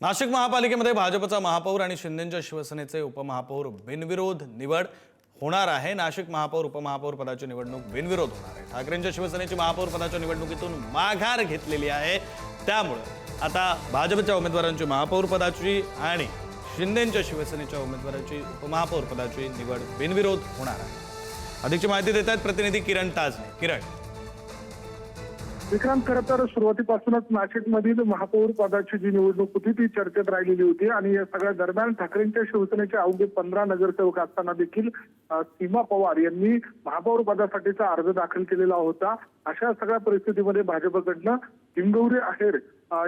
नाशिक महापालिकेमध्ये भाजपचा महापौर आणि शिंदेंच्या शिवसेनेचे उपमहापौर बिनविरोध निवड होणार आहे। नाशिक महापौर उपमहापौर पदाची निवडणूक बिनविरोध होणार आहे। ठाकरेंच्या शिवसेनेची महापौर पदाच्या निवडणुकीतून माघार घेतलेली आहे। त्यामुळे आता भाजपच्या उमेदवारांची महापौर पदाची आणि शिंदेंच्या शिवसेनेच्या उमेदवाराची उपमहापौर पदाची निवड बिनविरोध होणार आहे। अधिकची माहिती देत आहेत प्रतिनिधी किरण ताजने। किरण, विक्रांत, खरं तर सुरुवातीपासूनच नाशिकमधील महापौर पदाची जी निवडणूक होती ती चर्चेत राहिलेली होती आणि या सगळ्या दरम्यान ठाकरेंच्या शिवसेनेचे अवघे 15 नगरसेवक असताना देखील सीमा पवार यांनी महापौर पदासाठीचा अर्ज दाखल केलेला होता। अशा सगळ्या परिस्थितीमध्ये भाजपकडनं हिंगवरे आहेर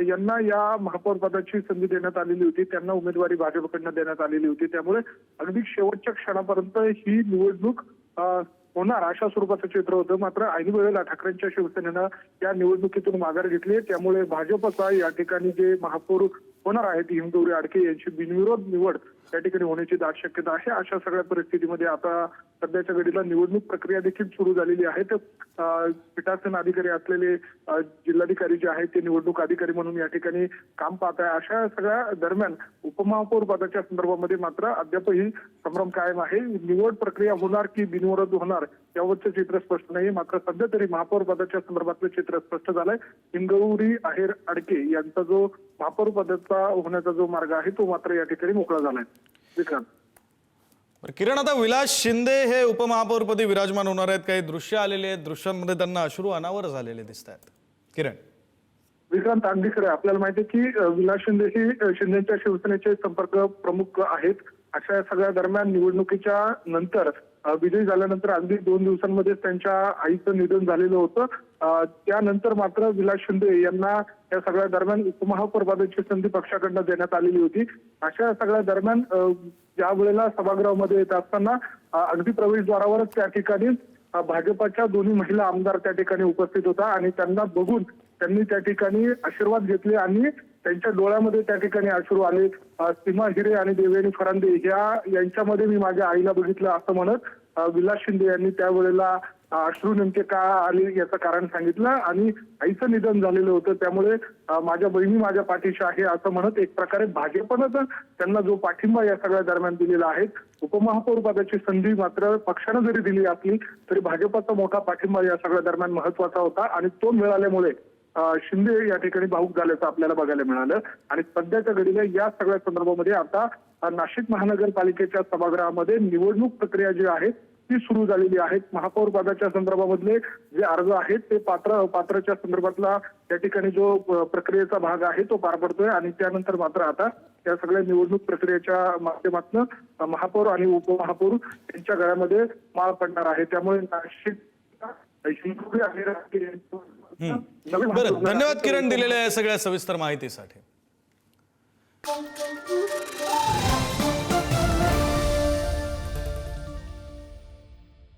यांना या महापौर पदाची संधी देण्यात आलेली होती। त्यांना उमेदवारी भाजपकडनं देण्यात आलेली होती। त्यामुळे अगदी शेवटच्या क्षणापर्यंत ही निवडणूक होणार अशा स्वरूपाचं चित्र होतं। मात्र ऐन वेळेला ठाकरेंच्या शिवसेनेनं या निवडणुकीतून माघार घेतली। त्यामुळे भाजपचा या ठिकाणी जे महापौर होणार आहेत हिंगवरे आडके यांची बिनविरोध निवड या ठिकाणी होण्याची दाट शक्यता आहे। अशा सगळ्या परिस्थितीमध्ये आता सध्याच्या घडीला निवडणूक प्रक्रिया देखील सुरू झालेली आहे। पीठासीन अधिकारी असलेले जिल्हाधिकारी जे आहेत ते निवडणूक अधिकारी म्हणून या ठिकाणी काम पाहत आहे। अशा सगळ्या दरम्यान उपमहापौर पदाच्या संदर्भामध्ये मात्र अद्यापही संभ्रम कायम आहे। निवड प्रक्रिया होणार की बिनविरोध होणार यावरचं चित्र स्पष्ट नाही। मात्र सध्या तरी महापौर पदाच्या संदर्भातलं चित्र स्पष्ट झालंय। हिंगवरे आहेर आडके यांचा जो महापौर पदाचा होण्याचा जो मार्ग आहे तो मात्र या ठिकाणी मोकळा झालाय। विक्रांत, किरण, आता विलास शिंदे हे उपमहापौरपदी विराजमान होणार आहेत। काही दृश्य आलेले आहेत, दृश्यांमध्ये त्यांना अश्रू अनावर झालेले दिसत आहेत। किरण, विक्रांत, अगदी खरं, आपल्याला माहिती आहे की विलास शिंदे ही शिंदेच्या शिवसेनेचे संपर्क प्रमुख आहेत। अशा सगळ्या दरम्यान निवडणुकीच्या नंतर विजयी झाल्यानंतर अगदी 2 दिवसांमध्ये त्यांच्या आईचं निधन झालेलं होतं। त्यानंतर मात्र विलास शिंदे यांना या सगळ्या दरम्यान उपमहापौर पदाची संधी पक्षाकडनं देण्यात आलेली होती। अशा सगळ्या दरम्यान ज्या वेळेला सभागृहामध्ये येत असताना अगदी प्रवेशद्वारावरच त्या ठिकाणी भाजपच्या दोन्ही महिला आमदार त्या ठिकाणी उपस्थित होता आणि त्यांना बघून त्यांनी त्या ठिकाणी आशीर्वाद घेतले आणि त्यांच्या डोळ्यामध्ये त्या ठिकाणी अश्रू आले। सीमा हिरे आणि देवयानी फरांदे यांच्यामध्ये मी माझ्या आईला बघितलं असं म्हणत विलास शिंदे यांनी त्यावेळेला अश्रू नेमके का आले याचं कारण सांगितलं आणि आईचं निधन झालेलं होतं। त्यामुळे माझ्या बहिणी माझ्या पाठीशी आहे असं म्हणत एक प्रकारे भाजपनं त्यांना जो पाठिंबा या सगळ्या दरम्यान दिलेला आहे। उपमहापौर पदाची संधी मात्र पक्षानं जरी दिली असली तरी भाजपचा मोठा पाठिंबा या सगळ्या दरम्यान महत्वाचा होता आणि तो मिळाल्यामुळे शिंदे या ठिकाणी भावुक झाल्याचं आपल्याला बघायला मिळालं। आणि सध्याच्या घडीला या सगळ्या संदर्भामध्ये आता नाशिक महानगरपालिकेच्या सभागृहामध्ये निवडणूक प्रक्रिया जी आहे ती सुरू झालेली आहे। महापौर पदाच्या संदर्भामधले जे अर्ज आहेत ते पात्रच्या संदर्भातला त्या ठिकाणी जो प्रक्रियेचा भाग आहे तो पार पडतोय आणि त्यानंतर मात्र आता या सगळ्या निवडणूक प्रक्रियेच्या माध्यमातून महापौर आणि उपमहापौर यांच्या गळ्यामध्ये माळ पडणार आहे। त्यामुळे नाशिक बरं, धन्यवाद किरण दिलेल्या या सगळ्या सविस्तर माहितीसाठी।